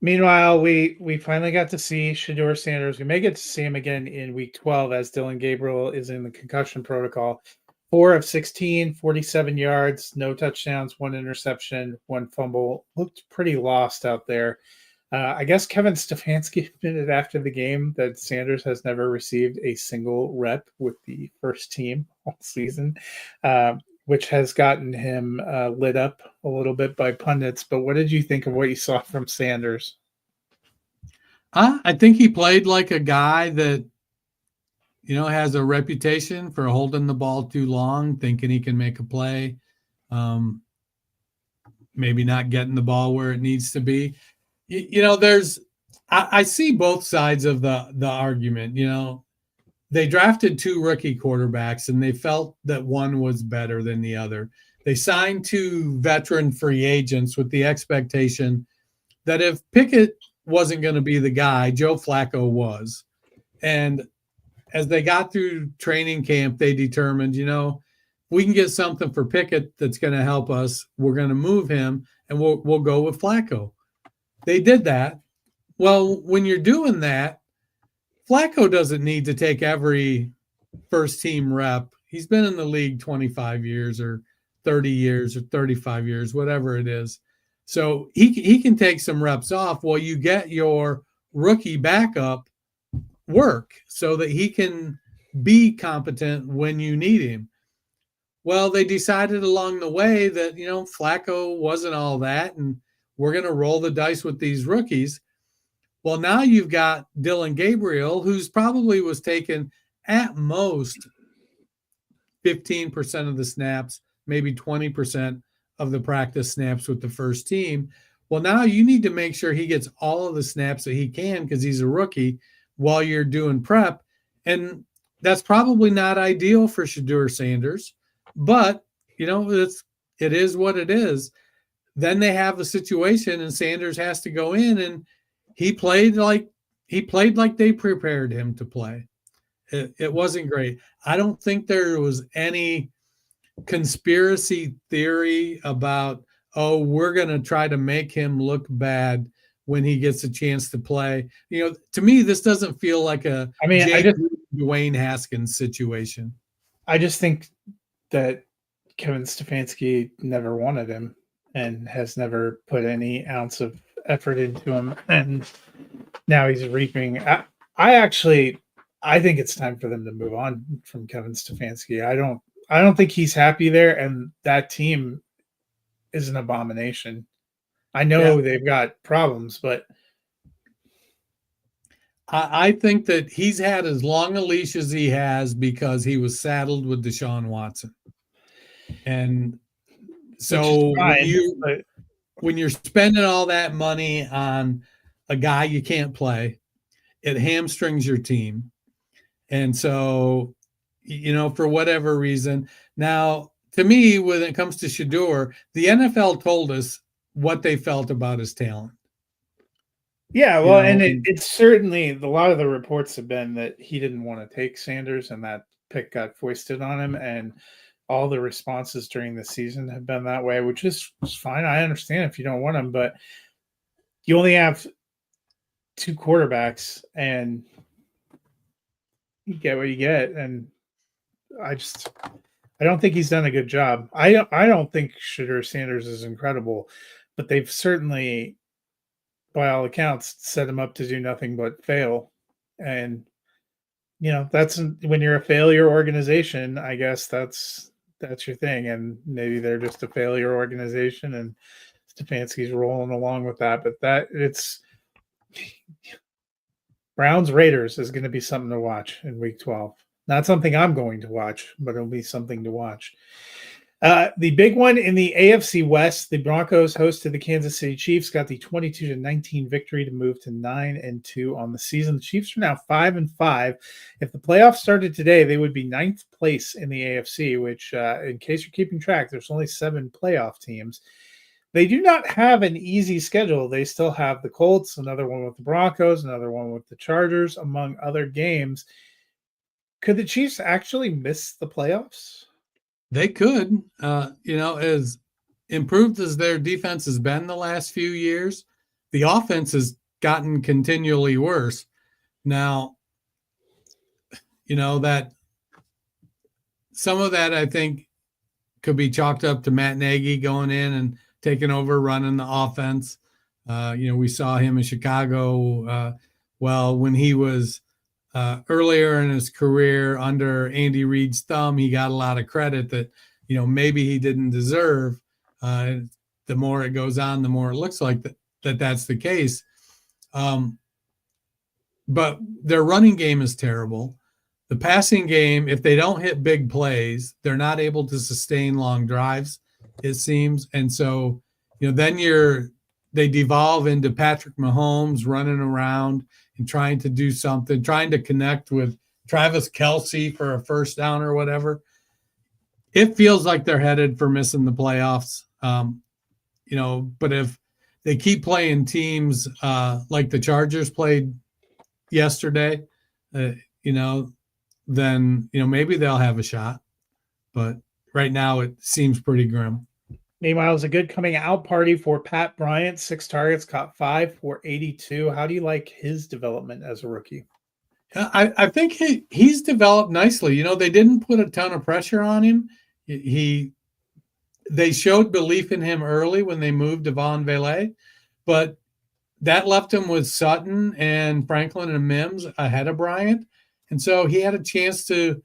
Meanwhile, we finally got to see Shedeur Sanders. We may get to see him again in week 12 as Dillon Gabriel is in the concussion protocol. 4 of 16, 47 yards, no touchdowns, 1 interception, 1 fumble. Looked pretty lost out there. I guess Kevin Stefanski admitted after the game that Sanders has never received a single rep with the first team all season, which has gotten him lit up a little bit by pundits. But what did you think of what you saw from Sanders?
I think he played like a guy that, has a reputation for holding the ball too long, thinking he can make a play, maybe not getting the ball where it needs to be. I see both sides of the argument. They drafted 2 rookie quarterbacks, and they felt that one was better than the other. They signed 2 veteran free agents with the expectation that if Pickett wasn't going to be the guy, Joe Flacco was. And as they got through training camp, they determined, we can get something for Pickett that's going to help us. We're going to move him, and we'll go with Flacco. They did that. Well, when you're doing that, Flacco doesn't need to take every first team rep. He's been in the league 25 years or 30 years or 35 years, whatever it is. So he can take some reps off while you get your rookie backup work so that he can be competent when you need him. Well, they decided along the way that, Flacco wasn't all that, and we're going to roll the dice with these rookies. Well, now you've got Dillon Gabriel, who's probably was taken at most 15% of the snaps, maybe 20% of the practice snaps with the first team. Well, now you need to make sure he gets all of the snaps that he can because he's a rookie while you're doing prep. And that's probably not ideal for Shedeur Sanders, but, it is what it is. Then they have a situation and Sanders has to go in, and he played like they prepared him to play. It wasn't great. I don't think there was any conspiracy theory about, we're going to try to make him look bad when he gets a chance to play. To me, this doesn't feel like a Dwayne Haskins situation.
I just think that Kevin Stefanski never wanted him and has never put any ounce of effort into him, and now he's reaping. I think it's time for them to move on from Kevin Stefanski. I don't think he's happy there, and that team is an abomination. I know they've got problems, but
I think that he's had as long a leash as he has because he was saddled with Deshaun Watson. And so when you're spending all that money on a guy you can't play, it hamstrings your team. And so, for whatever reason, now to me, when it comes to Shedeur, the NFL told us what they felt about his talent.
Yeah, well, and it's certainly, a lot of the reports have been that he didn't want to take Sanders and that pick got foisted on him, and all the responses during the season have been that way, which is fine. I understand if you don't want him, but you only have 2 quarterbacks and you get what you get. And I don't think he's done a good job. I don't think Shedeur Sanders is incredible, but they've certainly, by all accounts, set him up to do nothing but fail. And that's when you're a failure organization, I guess that's your thing. And maybe they're just a failure organization and Stefanski's rolling along with that. But it's Browns Raiders is going to be something to watch in week 12. Not something I'm going to watch, but it'll be something to watch. The big one in the AFC West, the Broncos hosted the Kansas City Chiefs, got the 22-19 victory to move to 9-2 on the season. The Chiefs are now 5-5. If the playoffs started today, they would be 9th place in the AFC, which, in case you're keeping track, there's only 7 playoff teams. They do not have an easy schedule. They still have the Colts, another one with the Broncos, another one with the Chargers, among other games. Could the Chiefs actually miss the playoffs?
They could. As improved as their defense has been the last few years, the offense has gotten continually worse. Now, that some of that I think could be chalked up to Matt Nagy going in and taking over, running the offense. We saw him in Chicago. When he was earlier in his career under Andy Reid's thumb, he got a lot of credit that, maybe he didn't deserve. The more it goes on, the more it looks like that's the case. But their running game is terrible. The passing game, if they don't hit big plays, they're not able to sustain long drives, it seems. And so, then they devolve into Patrick Mahomes running around and trying to do something, trying to connect with Travis Kelce for a first down or whatever. It feels like they're headed for missing the playoffs. But if they keep playing teams like the Chargers played yesterday, then maybe they'll have a shot. But right now it seems pretty grim.
Meanwhile, it was a good coming out party for Pat Bryant. 6 targets, caught 5 for 82. How do you like his development as a rookie?
I think he's developed nicely. They didn't put a ton of pressure on him. They showed belief in him early when they moved Devon Vele, but that left him with Sutton and Franklin and Mims ahead of Bryant. And so he had a chance to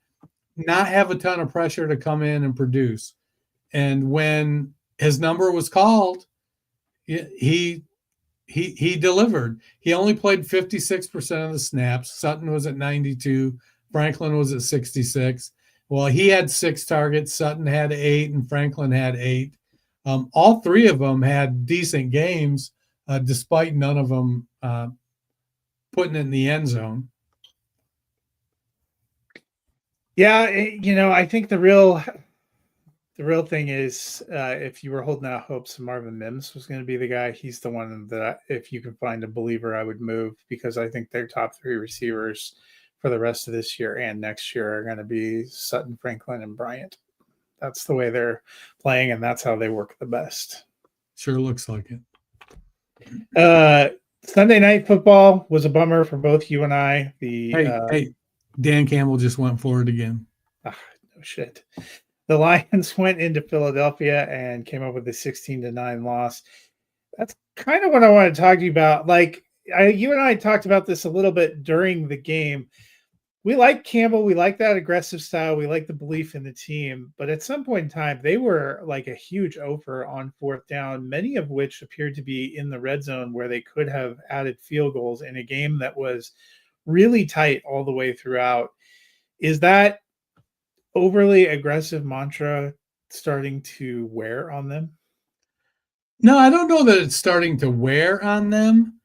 not have a ton of pressure to come in and produce. And when his number was called, he delivered. He only played 56% of the snaps. Sutton was at 92. Franklin was at 66. Well, he had 6 targets. Sutton had 8, and Franklin had 8. All 3 of them had decent games, despite none of them putting it in the end zone.
Yeah, I think the real thing is, if you were holding out hopes Marvin Mims was going to be the guy, he's the one that if you can find a believer, I would move, because I think their top 3 receivers for the rest of this year and next year are going to be Sutton, Franklin, and Bryant. That's the way they're playing, and that's how they work the best.
Sure looks like it.
Sunday Night Football was a bummer for both you and I.
Hey, Dan Campbell just went for it again.
No shit. The Lions went into Philadelphia and came up with a 16-9 loss. That's kind of what I want to talk to you about. Like, you and I talked about this a little bit during the game. We like Campbell. We like that aggressive style. We like the belief in the team. But at some point in time, they were like a huge offer on fourth down, many of which appeared to be in the red zone where they could have added field goals in a game that was really tight all the way throughout. Is that overly aggressive mantra starting to wear on them?
No, I don't know that it's starting to wear on them.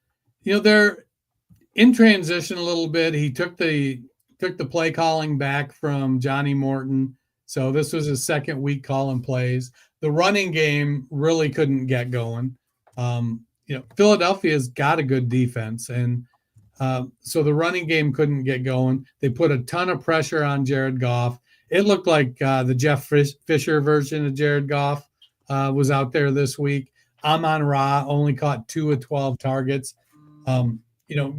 They're in transition a little bit. He took the play calling back from Johnny Morton. So this was his second week calling plays. The running game really couldn't get going. Philadelphia's got a good defense, and so the running game couldn't get going. They put a ton of pressure on Jared Goff. It looked like the Jeff Fisher version of Jared Goff was out there this week. Amon-Ra only caught 2 of 12 targets.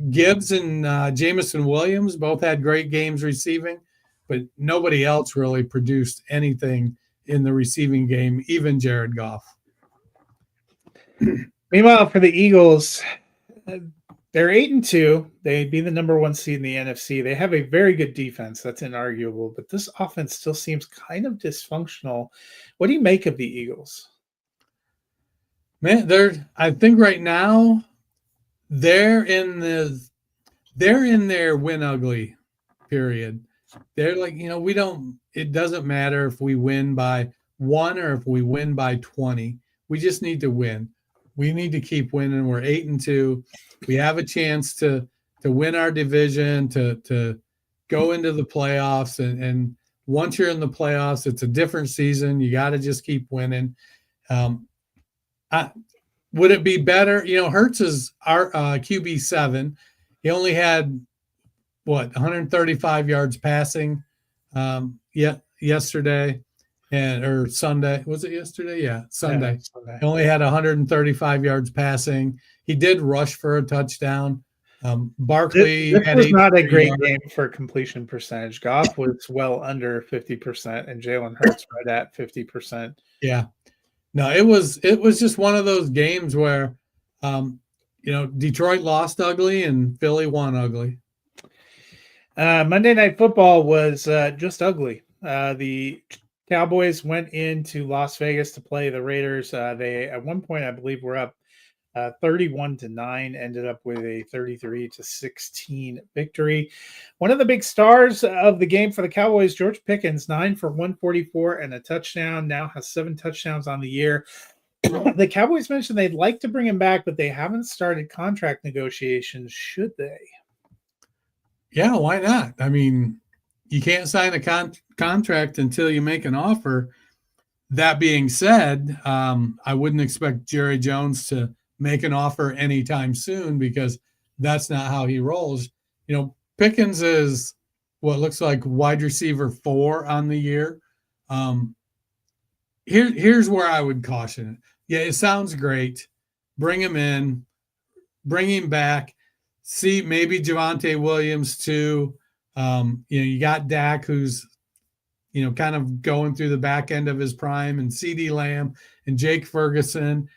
Gibbs and Jameson Williams both had great games receiving, but nobody else really produced anything in the receiving game, even Jared Goff.
Meanwhile, for the Eagles, they're 8-2. They'd be the number 1 seed in the NFC. They have a very good defense. That's inarguable, but this offense still seems kind of dysfunctional. What do you make of the Eagles?
Man, I think right now they're in their win ugly period. They're like, it doesn't matter if we win by 1 or if we win by 20. We just need to win. We need to keep winning. We're 8-2. We have a chance to win our division, to go into the playoffs. And once you're in the playoffs, it's a different season. You got to just keep winning. Would it be better? Hurts is our QB7. He only had 135 yards passing yesterday or Sunday. Was it yesterday? Yeah, Sunday. Yeah, Sunday. He only had 135 yards passing. He did rush for a touchdown. Barkley
this was not a great game for completion percentage. Goff was well under 50%, and Jalen Hurts right at 50%.
Yeah. No, it was just one of those games where, Detroit lost ugly and Philly won ugly.
Monday Night Football was just ugly. The Cowboys went into Las Vegas to play the Raiders. They, at one point, I believe, were up 31-9, ended up with a 33-16 victory. One of the big stars of the game for the Cowboys, George Pickens, 9 for 144 and a touchdown, now has 7 touchdowns on the year. The Cowboys mentioned they'd like to bring him back, but they haven't started contract negotiations. Should they?
Yeah, why not? I mean, you can't sign a contract until you make an offer. That being said, I wouldn't expect Jerry Jones to make an offer anytime soon because that's not how he rolls. Pickens is what looks like wide receiver 4 on the year. Here's where I would caution it. Yeah, it sounds great. Bring him in, bring him back. See, maybe Javonte Williams too. You got Dak, who's, kind of going through the back end of his prime, and CeeDee Lamb and Jake Ferguson.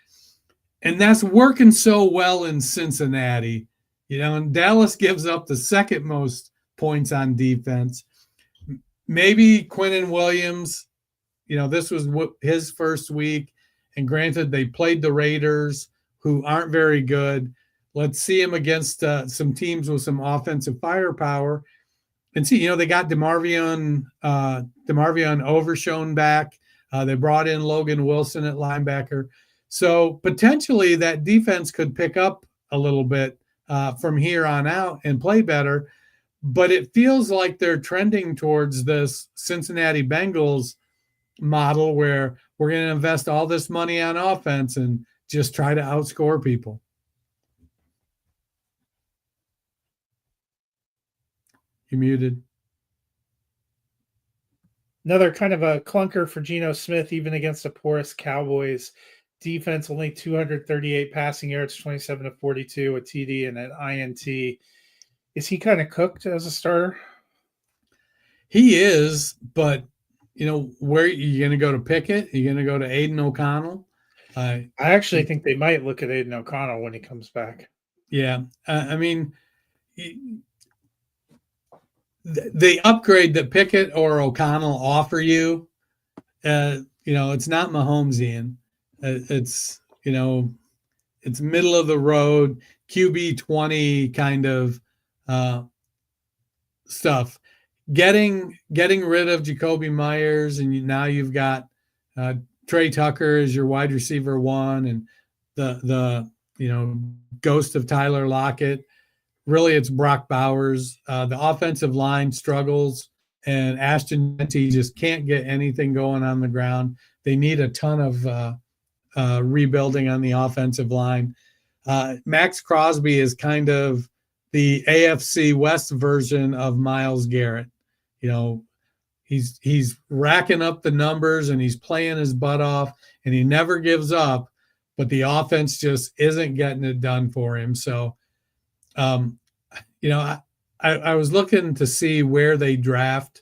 And that's working so well in Cincinnati, and Dallas gives up the second most points on defense. Maybe Quinnen Williams, this was his first week. And granted, they played the Raiders, who aren't very good. Let's see him against some teams with some offensive firepower. And see, they got DeMarvion Overshown back. They brought in Logan Wilson at linebacker. So potentially that defense could pick up a little bit from here on out and play better. But it feels like they're trending towards this Cincinnati Bengals model where we're going to invest all this money on offense and just try to outscore people. You're muted.
Another kind of a clunker for Geno Smith, even against a porous Cowboys defense, only 238 passing yards, 27 to 42, a TD and an INT. Is he kind of cooked as a starter?
He is, but where you going to go to Pickett? You going to go to Aiden O'Connell?
I actually think they might look at Aiden O'Connell when he comes back.
Yeah, I mean, the upgrade that Pickett or O'Connell offer you, it's not Mahomesian. It's it's middle of the road QB 20 kind of stuff. Getting rid of Jacoby Myers, and now you've got Trey Tucker as your wide receiver 1, and the ghost of Tyler Lockett. Really, it's Brock Bowers. The offensive line struggles, and Ashton Jeanty just can't get anything going on the ground. They need a ton of rebuilding on the offensive line. Max Crosby is kind of the AFC West version of Myles Garrett. He's racking up the numbers and he's playing his butt off and he never gives up, but the offense just isn't getting it done for him. So, I was looking to see where they would draft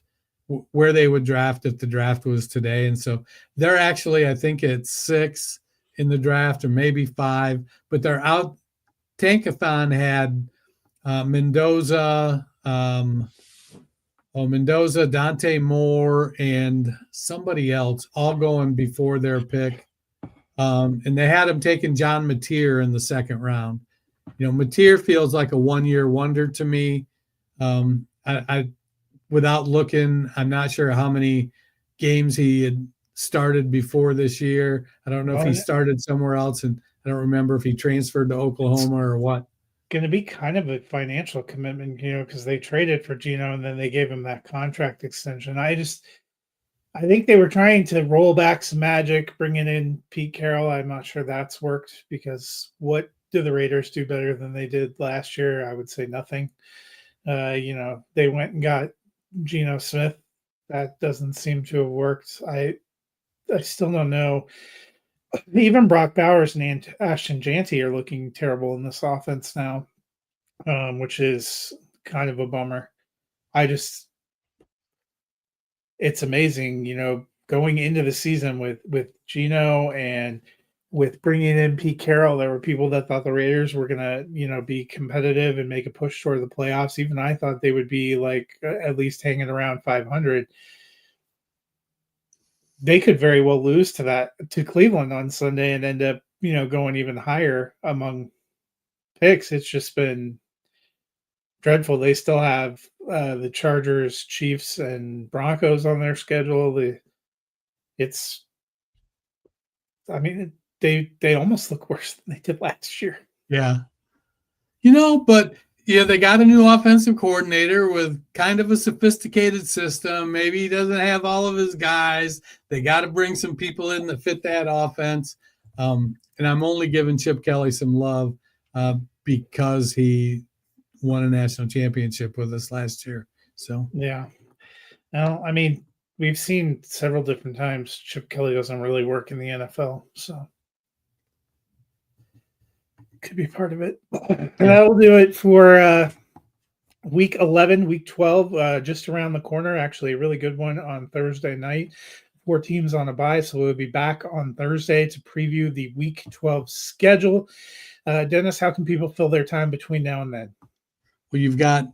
if the draft was today. And so they're actually, I think it's 6 in the draft or maybe 5, but they're out. Tankathon had Mendoza, Dante Moore, and somebody else all going before their pick. And they had him taking John Mateer in the 2nd round. Mateer feels like a 1-year wonder to me. I without looking, I'm not sure how many games he had started before this year. I don't know if he started somewhere else, and I don't remember if he transferred to Oklahoma or what.
Going to be kind of a financial commitment, because they traded for Geno and then they gave him that contract extension. I think they were trying to roll back some magic, bringing in Pete Carroll. I'm not sure that's worked, because what do the Raiders do better than they did last year? I would say nothing. They went and got Geno Smith. That doesn't seem to have worked. I still don't know. Even Brock Bowers and Ashton Jeanty are looking terrible in this offense now, which is kind of a bummer. It's amazing, going into the season with Geno and with bringing in Pete Carroll, there were people that thought the Raiders were going to, be competitive and make a push toward the playoffs. Even I thought they would be at least hanging around 500. They could very well lose to Cleveland on Sunday and end up, going even higher among picks. It's just been dreadful. They still have the Chargers, Chiefs, and Broncos on their schedule. They almost look worse than they did last year.
Yeah. But they got a new offensive coordinator with kind of a sophisticated system. Maybe he doesn't have all of his guys. They got to bring some people in that fit that offense. And I'm only giving Chip Kelly some love because he won a national championship with us last year. So,
yeah. Well, we've seen several different times Chip Kelly doesn't really work in the NFL. So could be part of it. And that'll do it for week 11, week 12, just around the corner. Actually, a really good one on Thursday night. 4 teams on a bye, so we'll be back on Thursday to preview the week 12 schedule. Dennis, how can people fill their time between now and then?
Well, you've got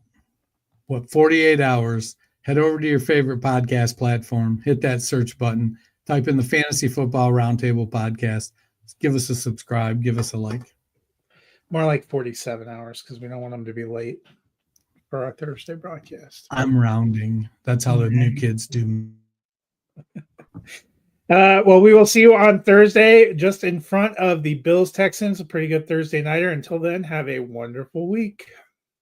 48 hours. Head over to your favorite podcast platform, hit that search button, type in the Fantasy Football Roundtable podcast. Give us a subscribe, give us a like.
More like 47 hours, because we don't want them to be late for our Thursday broadcast.
I'm rounding. That's how the new kids do.
Well, we will see you on Thursday, just in front of the Bills Texans. A pretty good Thursday nighter. Until then, have a wonderful week.